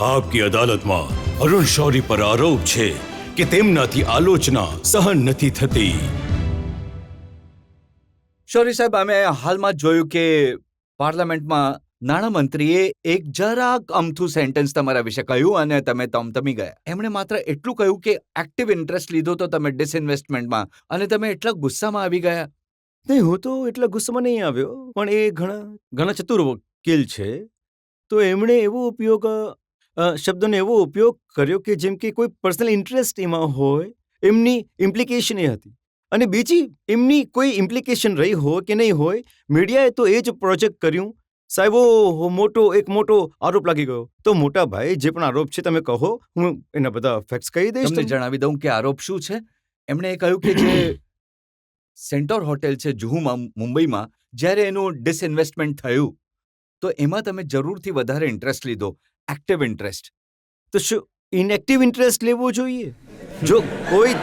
આપકી અદાલતમાં અરુણ શૌરી પર આરોપ છે કે તેમનાથી આલોચના સહન નથી થતી. શૌરી સાહેબ, અમે હાલમાં જ જોયું કે પાર્લામેન્ટમાં નાણામંત્રીએ એક જરાક અમથું સેન્ટેન્સ તમારા વિશે કહ્યું અને તમે તમતમી ગયા. એમણે માત્ર એટલું કહ્યું કે એક્ટિવ ઇન્ટરેસ્ટ લીધો તો તમે ડિસઇન્વેસ્ટમેન્ટમાં, અને તમે એટલા ગુસ્સામાં આવી ગયા. નહીં, હું તો એટલા ગુસ્સામાં નહીં આવ્યો, પણ એ ઘણા ચતુર વકીલ છે, તો એમણે એવો શબ્દનો એવો ઉપયોગ કર્યો કે જેમ કે કોઈ પર્સનલ ઇન્ટરેસ્ટ એમાં હોય, એમની ઇમ્પ્લિકેશન એ હતી. અને બીજી એમની કોઈ ઇમ્પ્લિકેશન રહી હોય કે નહીં હોય, મીડિયાએ તો એ જ પ્રોજેક્ટ કર્યું. સાહેબો, એક મોટો આરોપ લાગી ગયો. તો મોટા ભાઈ, જે પણ આરોપ છે તમે કહો, હું એના બધા ફેક્ટ્સ કહી દઈશ. તમને જણાવી દઉં કે આરોપ શું છે. એમણે એ કહ્યું કે જે સેન્ટોર હોટેલ છે જુહુમાં, મુંબઈમાં, જ્યારે એનું ડિસઇન્વેસ્ટમેન્ટ થયું તો એમાં તમે જરૂરથી વધારે ઇન્ટરેસ્ટ લીધો, એક્ટિવ ઇન્ટરેસ્ટ. તો શું ઇનએક્ટિવ ઇન્ટરેસ્ટ લેવો જોઈએ? જો કોઈ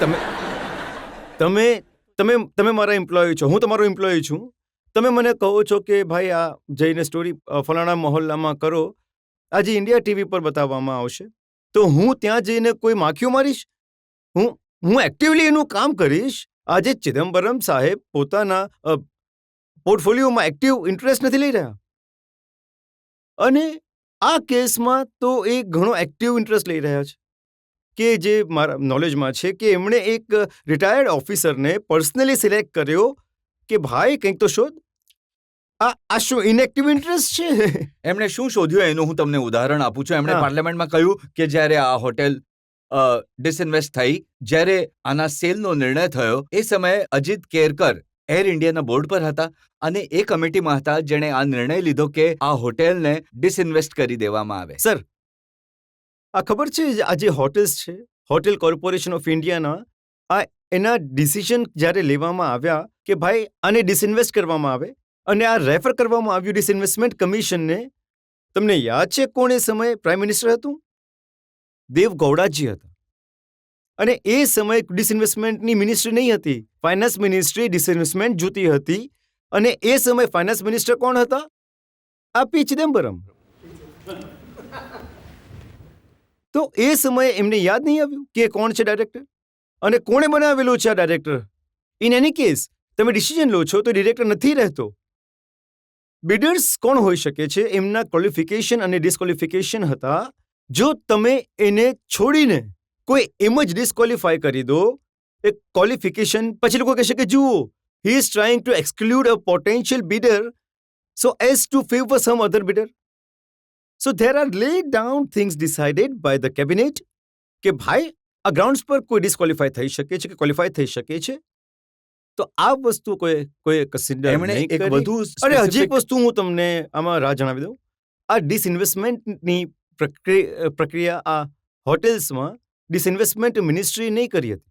તમે મારા એમ્પ્લોય છો, હું તમારો એમ્પ્લોય છું, તમે મને કહો છો કે ભાઈ આ જઈને સ્ટોરી ફલાણા મહોલ્લામાં કરો, આજે ઇન્ડિયા ટીવી પર બતાવવામાં આવશે, તો હું ત્યાં જઈને કોઈ માખીઓ મારીશ? હું એક્ટિવલી એનું કામ કરીશ. આજે ચિદમ્બરમ સાહેબ પોતાના પોર્ટફોલિયોમાં એક્ટિવ ઇન્ટરેસ્ટ નથી લઈ રહ્યા, અને આ કેસમાં તો એ ઘણો એક્ટિવ ઇન્ટરેસ્ટ લઈ રહ્યા છે કે જે મારા નોલેજમાં છે કે એમણે એક રિટાયર્ડ ઓફિસરને પર્સનલી સિલેક્ટ કર્યો કે ભાઈ કંઈક તો શોધ. આ શું ઇનએક્ટિવ ઇન્ટરેસ્ટ છે? એમણે શું શોધ્યું એનું હું તમને ઉદાહરણ આપું છું. એમણે પાર્લામેન્ટમાં કહ્યું કે જ્યારે આ હોટેલ ડિસઇન્વેસ્ટ થઈ, જ્યારે આના સેલનો નિર્ણય થયો, એ સમયે અજીત કેરકર એર ઇન્ડિયાના બોર્ડ પર હતા અને એ કમિટીમાં હતા જેણે આ નિર્ણય લીધો કે આ હોટેલને ડિસઇન્વેસ્ટ કરી દેવામાં આવે. સર, આ ખબર છે આ જે હોટેલ્સ છે, હોટેલ કોર્પોરેશન ઓફ ઇન્ડિયાના એના ડિસિઝન જ્યારે લેવામાં આવ્યા કે ભાઈ આને ડિસઇન્વેસ્ટ કરવામાં આવે, અને આ રેફર કરવામાં આવ્યું ડિસઇન્વેસ્ટમેન્ટ કમિશનને. તમને યાદ છે કોણ એ સમયે પ્રાઇમ મિનિસ્ટર હતું? દેવ ગૌડાજી હતા. અને એ સમયે ડિસઇન્વેસ્ટમેન્ટની મિનિસ્ટ્રી નહીં હતી, ફાઇનાન્સ મિનિસ્ટ્રી ડિસઇન્વેસ્ટમેન્ટ જોતી હતી. અને એ સમયે ફાઇનાન્સ મિનિસ્ટર કોણ હતા? આ પી ચિદમ્બરમ. તો એ સમયે એમને યાદ નહીં આવ્યું કે કોણ છે ડાયરેક્ટર અને કોણે બનાવેલો છે આ ડાયરેક્ટર. ઇન એની કેસ તમે ડિસિઝન લો છો તો ડિરેક્ટર નથી રહેતો. બિડર્સ કોણ હોઈ શકે છે? એમના ક્વોલિફિકેશન અને ડિસ્ક્વોલિફિકેશન હતા. જો તમે એને છોડીને કોઈ એમ જ ડિસ્ક્વોલિફાય કરી દો, એક ક્વોલિફિકેશન, પછી લોકો કહેશે કે જુઓ, he is trying to exclude a potential bidder so as to favour some other bidder. So there are laid down things decided by the cabinet કે ભાઈ આ ગ્રાઉન્ડ્સ પર કોઈ ડિસ્ક્વોલિફાય થઈ શકે છે કે ક્વોલિફાય થઈ શકે છે. તો આ વસ્તુ કોઈ કન્સિડર નહીં કરી. અરે હજી એક વસ્તુ હું તમને આમાં જણાવી દઉં. આ ડિસઇન્વેસ્ટમેન્ટની પ્રક્રિયા આ હોટેલ્સમાં ડિસઇન્વેસ્ટમેન્ટ મિનિસ્ટ્રી નહીં કરી હતી.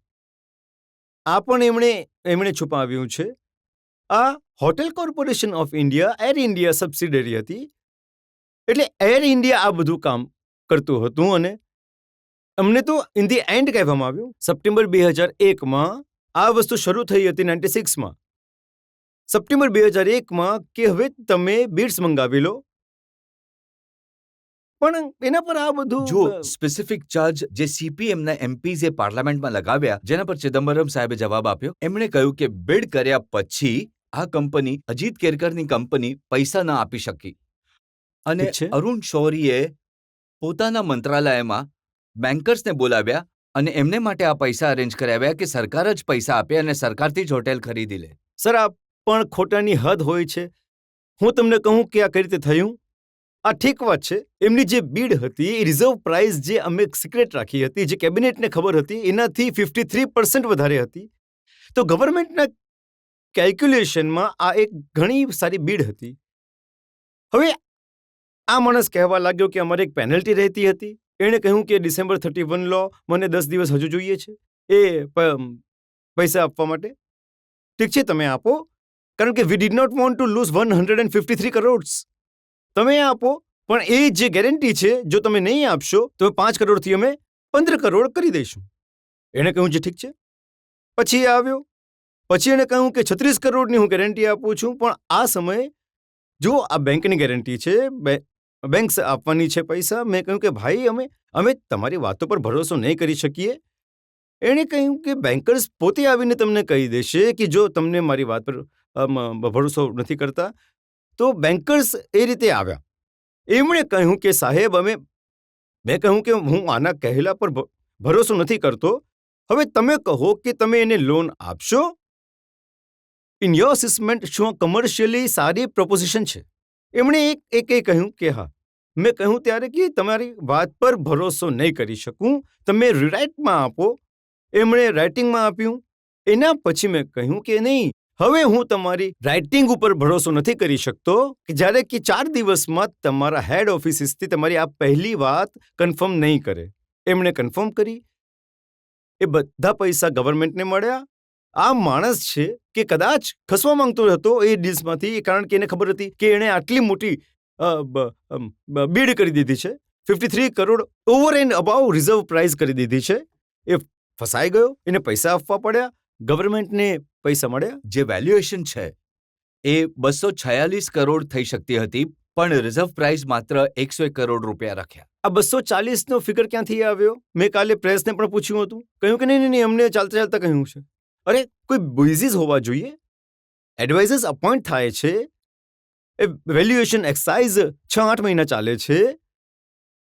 આ પણ એમણે છુપાવ્યું છે. આ hotel corporation of India, air India subsidiary હતી. એટલે એર ઇન્ડિયા આ બધું કામ કરતું હતું. અને અમને તો ઇન ધી એન્ડ કહેવામાં આવ્યું સપ્ટેમ્બર 2001માં આ વસ્તુ શરૂ થઈ હતી. 96માં સપ્ટેમ્બર 2001માં કે હવે તમે બિડ્સ મંગાવી લો. પણ એના પર આ બધું જો સ્પેસિફિક ચાર્જ જે સીપીએમના એમપીઝે પાર્લામેન્ટમાં લગાવ્યા, જેના પર ચિદમ્બરમ સાહેબે જવાબ આપ્યો. એમણે કહ્યું કે બિડ કર્યા પછી આ કંપની, અજીત કેરકરની કંપની, પૈસા ન આપી શકી. અને અરુણ શૌરીએ પોતાના મંત્રાલયમાં બેન્કર્સને બોલાવ્યા અને એમને માટે આ પૈસા અરેન્જ કરાવ્યા કે સરકાર જ પૈસા આપે અને સરકારથી જ હોટેલ ખરીદી લે. સર, આ પણ ખોટાની હદ હોય છે. હું તમને કહું કે આ કઈ રીતે થયું. આ ઠીક વાત છે, એમની જે બીડ હતી એ રિઝર્વ પ્રાઇસ જે અમે સિક્રેટ રાખી હતી, જે કેબિનેટને ખબર હતી, એનાથી 53% વધારે હતી. તો ગવર્મેન્ટના કેલ્ક્યુલેશનમાં આ એક ઘણી સારી બીડ હતી. હવે આ માણસ કહેવા લાગ્યો કે અમારે એક પેનલ્ટી રહેતી હતી. એણે કહ્યું કે ડિસેમ્બર 31 લો, મને 10 દિવસ હજુ જોઈએ છે એ પૈસા આપવા માટે. ઠીક છે, તમે આપો, કારણ કે we did not want to lose 153 crore. તમે આપો, પણ એ જે ગેરંટી છે, જો તમે નહીં આપશો તો 5 કરોડથી અમે 15 કરોડ કરી દઈશું. એણે કહ્યું છે ઠીક છે. પછી એ આવ્યો, પછી એણે કહ્યું કે 36 કરોડની હું ગેરંટી આપું છું. પણ આ સમયે જો આ બેંકની ગેરંટી છે, બેંક્સ આપવાની છે પૈસા. મેં કહ્યું કે ભાઈ અમે તમારી વાતો પર ભરોસો નહીં કરી શકીએ. એણે કહ્યું કે બેન્કર્સ પોતે આવીને તમને કહી દેશે કે જો તમને મારી વાત પર ભરોસો નથી કરતા તો બેન્કર્સ એ રીતે આવ્યા. એમણે કહ્યું કે સાહેબ મેં કહ્યું કે હું આના કહેલા પર ભરોસો નથી કરતો. હવે તમે કહો કે તમે એને લોન આપશો. ઇન યોર અસેસમેન્ટ શું કમર્શિયલી સારી પ્રોપોઝિશન છે? એમણે એક કહ્યું કે હા. મેં કહ્યું ત્યારે કે તમારી વાત પર ભરોસો નહીં કરી શકું, તમે રીરાઇટમાં આપો. એમણે રાઇટિંગમાં આપ્યું. એના પછી મેં કહ્યું કે નહીં, હવે હું તમારી રાઇટિંગ ઉપર ભરોસો નથી કરી શકતો કે જ્યારે કે 4 દિવસમાં તમારા હેડ ઓફિસીસથી તમારી આ પહેલી વાત કન્ફર્મ નહીં કરે. એમણે કન્ફર્મ કરી. એ બધા પૈસા ગવર્મેન્ટને મળ્યા. આ માણસ છે કે કદાચ ખસવા માંગતો હતો એ ડીલ્સમાંથી, કારણ કે એને ખબર હતી કે એણે આટલી મોટી બીડ કરી દીધી છે. 53 crore over and about reserve price કરી દીધી છે. એ ફસાઈ ગયો. એને પૈસા આપવા પડ્યા. ગવર્મેન્ટને પૈસા મળ્યા. જે વેલ્યુએશન છે એ 246 કરોડ થઈ શકતી હતી, પણ રિઝર્વ પ્રાઇસ માત્ર 101 કરોડ રૂપિયા રાખ્યા. આ 240નો ફિગર ક્યાંથી આવ્યો? મેં કાલે પ્રેસને પણ પૂછ્યું હતું. કહ્યું કે નહીં, અમને ચાલતા ચાલતા કહ્યું છે. અરે કોઈ બેઝિસ હોવા જોઈએ. એડવાઇઝર્સ અપોઇન્ટ થાય છે. એ વેલ્યુએશન એક્સરસાઇઝ 6-8 મહિના ચાલે છે.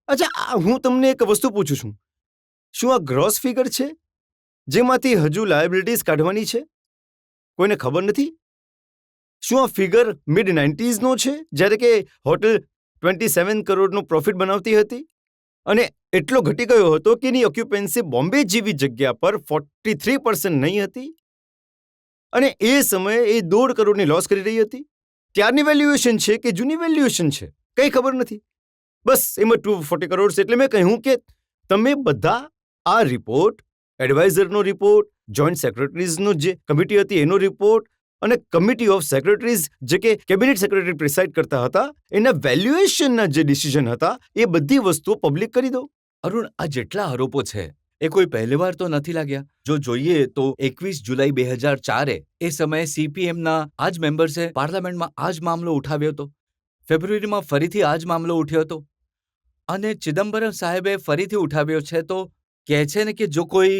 અચ્છા, હું તમને એક વસ્તુ પૂછું છું. શું આ ગ્રોસ ફિગર છે જેમાંથી હજુ લાયબિલિટીઝ કાઢવાની છે? કોઈને ખબર નથી. શું આ ફિગર મિડ 90sનો છે જ્યારે કે હોટેલ 27 કરોડનો પ્રોફિટ બનાવતી હતી અને એટલો ઘટી ગયો હતો કે એની ઓક્યુપન્સી બોમ્બે જેવી જગ્યા પર 43% નહીં હતી અને એ સમયે એ 1.5 કરોડની લોસ કરી રહી હતી? ત્યારની વેલ્યુએશન છે કે જૂની વેલ્યુએશન છે કંઈ ખબર નથી. બસ એમાં 240 કરોડ. એટલે મેં કહ્યું કે તમે બધા આ રિપોર્ટ, એડવાઇઝરનો રિપોર્ટ, જોઈન્ટ સેક્રેટરીઝનો જે કમિટી હતી એનો રિપોર્ટ અને કમિટી ઓફ સેક્રેટરીઝ જે કે કેબિનેટ સેક્રેટરી પ્રિસાઇડ કરતા હતા એના વેલ્યુએશનના જે ડિસિઝન હતા એ બધી વસ્તુઓ પબ્લિક કરી દો. અરુણ, આ જેટલા આરોપો છે એ કોઈ પહેલીવાર તો નથી લાગ્યા. જો જોઈએ તો 21 જુલાઈ 2004 એ સમયે સીપીએમના આ જ મેમ્બર્સે પાર્લામેન્ટમાં આ જ મામલો ઉઠાવ્યો હતો. ફેબ્રુઆરીમાં ફરીથી આ જ મામલો ઉઠ્યો હતો અને ચિદમ્બરમ સાહેબે ફરીથી ઉઠાવ્યો છે. તો કહે છે ને કે જો કોઈ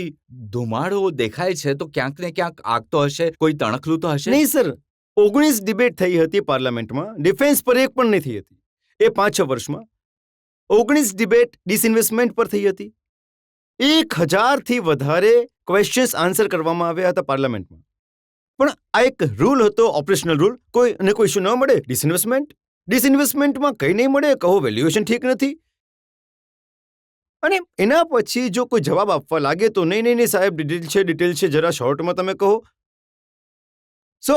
ધુમાડો દેખાય છે તો ક્યાંક ને ક્યાંક આગ તો હશે, કોઈ તણખલું તો હશે. નહીં સર, 19 ડિબેટ થઈ હતી પાર્લામેન્ટમાં. ડિફેન્સ પર એક પણ નહીં થઈ હતી એ 5-6 વર્ષમાં. 19 ડિબેટ ડિસઇન્વેસ્ટમેન્ટ પર થઈ હતી. 1000થી વધારે ક્વેશ્ચન્સ આન્સર કરવામાં આવ્યા હતા પાર્લામેન્ટમાં. પણ આ એક રૂલ હતો, ઓપરેશનલ રૂલ. કોઈ શું ન મળે ડિસઇન્વેસ્ટમેન્ટમાં કંઈ નહીં મળે, કહો વેલ્યુએશન ઠીક નથી. અને એના પછી જો કોઈ જવાબ આપવા લાગે તો નહીં સાહેબ ડિટેલ છે, જરા શોર્ટમાં તમે કહો. સો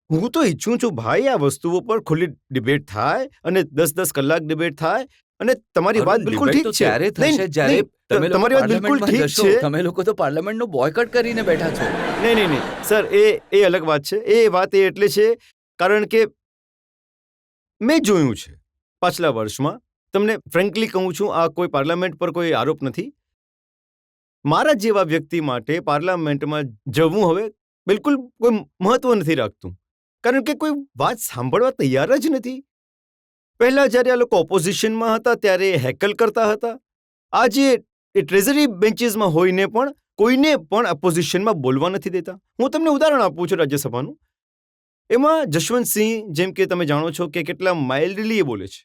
હું તો ઈચ્છું છું ભાઈ આ વસ્તુઓ પર ખુલ્લી ડિબેટ થાય અને 10-10 કલાક ડિબેટ થાય. અને તમારી વાત બિલકુલ ઠીક છે. ત્યારે થશે જ્યારે તમારી વાત બિલકુલ ઠીક છે. તમે લોકો તો પાર્લામેન્ટનો બોયકોટ કરીને બેઠા છો. નહીં સર, એ અલગ વાત છે. એ વાત એટલે છે કારણ કે મેં જોયું છે પાછલા વર્ષમાં. તમને ફ્રેન્કલી કહું છું, આ કોઈ પાર્લામેન્ટ પર કોઈ આરોપ નથી. મારા જેવા વ્યક્તિ માટે પાર્લામેન્ટમાં જવું હવે બિલકુલ કોઈ મહત્વ નથી રાખતું, કારણ કે કોઈ વાત સાંભળવા તૈયાર જ નથી. પહેલા જ્યારે આ લોકો ઓપોઝિશનમાં હતા ત્યારે હેકલ કરતા હતા. આજે એ ટ્રેઝરી બેન્ચીસમાં હોઈને પણ કોઈને પણ ઓપોઝિશનમાં બોલવા નથી દેતા. હું તમને ઉદાહરણ આપું છું રાજ્યસભાનું. એમાં જશવંતસિંહ, જેમ કે તમે જાણો છો કે કેટલા માઇલ્ડલી એ બોલે છે.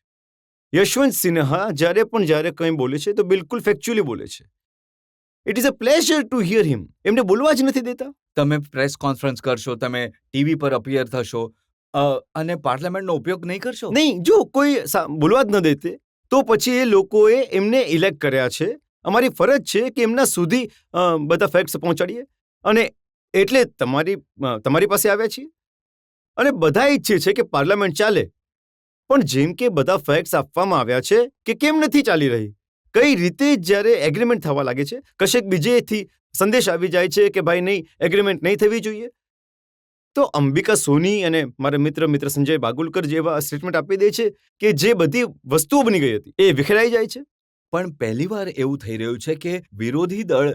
યશવંત સિન્હા જ્યારે કંઈ બોલે છે તો બિલકુલ ફેક્ચ્યુઅલી બોલે છે. It is a pleasure to hear him. એમને બોલવા જ નથી દેતા. તમે પ્રેસ કોન્ફરન્સ કરશો, તમે ટીવી પર અપિયર થશો અને પાર્લામેન્ટનો ઉપયોગ નહીં કરશો. નહીં, જો કોઈ બોલવા જ ન દેતે તો પછી એ લોકોએ એમને ઇલેક્ટ કર્યા છે. અમારી ફરજ છે કે એમના સુધી બધા ફેક્ટ્સ પહોંચાડીએ અને એટલે તમારી પાસે આવ્યા છીએ. અને બધા ઈચ્છે છે કે પાર્લામેન્ટ ચાલે, પણ જેમ કે બધા ફેક્ટ્સ આપવામાં આવ્યા છે કે કેમ નથી ચાલી રહી, કઈ રીતે જ્યારે એગ્રીમેન્ટ થવા લાગે છે કશેક બીજેથી સંદેશ આવી જાય છે કે ભાઈ નહીં, એગ્રીમેન્ટ નહીં થવી જોઈએ, તો અંબિકા સોની અને મારા મિત્ર સંજય બાગુલકર જેવા સ્ટેટમેન્ટ આપી દે છે કે જે બધી વસ્તુઓ બની ગઈ હતી એ વિખેરાઈ જાય છે. પણ પહેલીવાર એવું થઈ રહ્યું છે કે વિરોધી દળ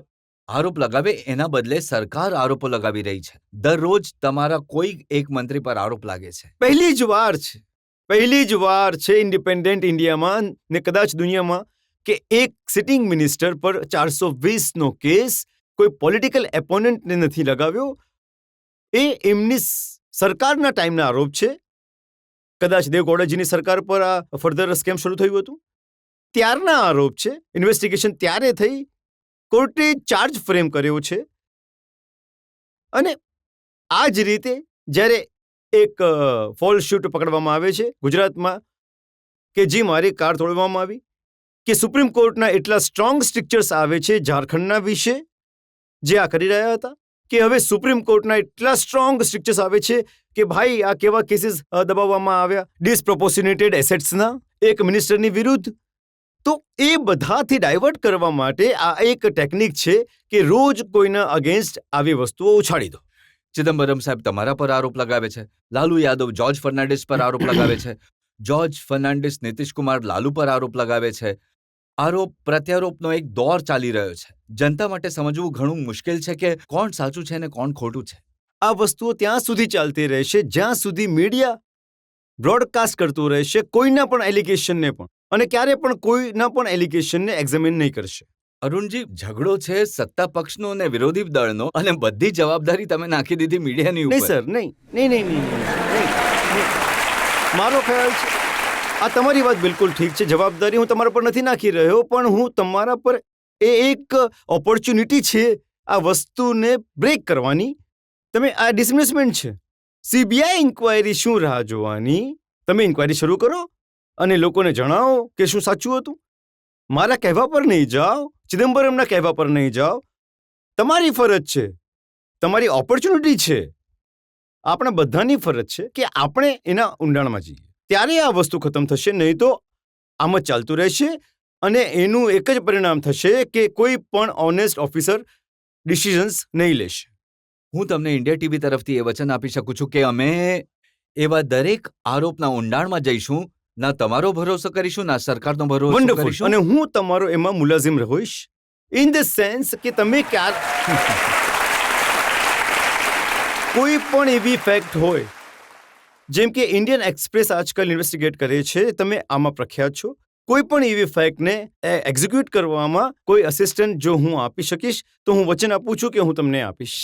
આરોપ લગાવે એના બદલે સરકાર આરોપો લગાવી રહી છે. દરરોજ તમારા કોઈ એક મંત્રી પર આરોપ લાગે છે. પહેલી જ વાર છે પહેલી જ વાર છે ઇન્ડિપેન્ડન્ટ ઇન્ડિયામાં ને કદાચ દુનિયામાં કે એક સિટિંગ મિનિસ્ટર પર 420નો કેસ કોઈ પોલિટિકલ એપોનન્ટને નથી લગાવ્યો. એ એમની સરકારના ટાઈમના આરોપ છે. કદાચ દેવગૌડાજીની સરકાર પર આ ફર્ધર સ્કેમ શરૂ થયું હતું ત્યારના આરોપ છે. ઇન્વેસ્ટિગેશન ત્યારે થઈ, કોર્ટે ચાર્જ ફ્રેમ કર્યો છે. અને આ જ રીતે જ્યારે એક ફોલ શૂટ પકડવામાં આવે છે ગુજરાતમાં કે જે મારી કાર તોડવામાં આવી, કે સુપ્રીમ કોર્ટના એટલા સ્ટ્રોંગ સ્ટ્રિક્ચર્સ આવે છે ઝારખંડના વિશે જે આ કરી રહ્યા હતા, કે હવે સુપ્રીમ કોર્ટના એટલા સ્ટ્રોંગ સ્ટ્રિક્ચર્સ આવે છે કે ભાઈ આ કેવા કેસીસ દબાવવામાં આવ્યા ડિસપ્રોપોર્શનેટેડ એસેટ્સના એક મિનિસ્ટરની વિરુદ્ધ. તો એ બધાથી ડાયવર્ટ કરવા માટે આ એક ટેકનિક છે કે રોજ કોઈના અગેન્સ્ટ આવી વસ્તુઓ ઉછાળી દો. ચિદમ્બરમ સાહેબ તમારા પર આરોપ લગાવે છે, લાલુ યાદવ જોર્જ ફર્નાન્ડિસ પર આરોપ લગાવે છે, જોર્જ ફર્નાન્ડિસ નીતિશકુમાર લાલુ પર આરોપ લગાવે છે. આરોપ પ્રત્યારોપનો એક દોર ચાલી રહ્યો છે. જનતા માટે સમજવું ઘણું મુશ્કેલ છે કે કોણ સાચું છે અને કોણ ખોટું છે. આ વસ્તુઓ ત્યાં સુધી ચાલતી રહેશે જ્યાં સુધી મીડિયા બ્રોડકાસ્ટ કરતું રહેશે કોઈના પણ એલિગેશનને પણ, અને ક્યારે પણ કોઈના પણ એલિગેશનને એક્ઝામિન નહીં કરશે. અરુણજી, ઝઘડો છે સત્તા પક્ષનો અને વિરોધી દળનો, અને બધી જવાબદારી તમે નાખી દીધી મીડિયાની નહીં ઉપર. સર, નહીં. મારો ખ્યાલ છે આ તમારી વાત બિલકુલ ઠીક છે. જવાબદારી હું તમારા પર નથી નાખી રહ્યો, પણ હું તમારા પર એ એક ઓપોર્ચ્યુનિટી છે આ વસ્તુને બ્રેક કરવાની. તમે આ ડિસમિસમેન્ટ છે. સીબીઆઈ ઇન્ક્વાયરી શું રાહ જોવાની? તમે ઇન્ક્વાયરી શરૂ કરો અને લોકોને જણાવો કે શું સાચું હતું. મારા કહેવા પર નહીં જાઓ, ચિદમ્બરમના કહેવા પર નહીં જાઓ. તમારી ફરજ છે, તમારી ઓપોર્ચ્યુનિટી છે, આપણા બધાની ફરજ છે કે આપણે એના ઊંડાણમાં જઈએ. ત્યારે આ વસ્તુ ખતમ થશે, નહીં તો આમ જ ચાલતું રહેશે અને એનું એક જ પરિણામ થશે કે કોઈ પણ ઓનેસ્ટ ઓફિસર ડિસિઝન્સ નહીં લેશે. હું તમને ઇન્ડિયા ટીવી તરફથી એ વચન આપી શકું છું કે અમે એવા દરેક આરોપના ઊંડાણમાં જઈશું. ના તમારો ભરોસો કરીશું, ના સરકારનો ભરોસો વન્ડરફુલ. કરીશું. અને હું તમારો એમાં મુલાઝિમ રહીશ, ઇન ધ સેન્સ કે તમે કોઈ પણ એવી ફેક્ટ હોય, જેમ કે ઇન્ડિયન એક્સપ્રેસ આજકાલ ઇન્વેસ્ટિગેટ કરે છે, તમે આમાં પ્રખ્યાત છો. કોઈ પણ એવી ફેક્ટને એક્ઝિક્યુટ કરવામાં કોઈ અસિસ્ટન્ટ જો હું આપી શકીશ તો હું વચન આપું છું કે હું તમને આપીશ.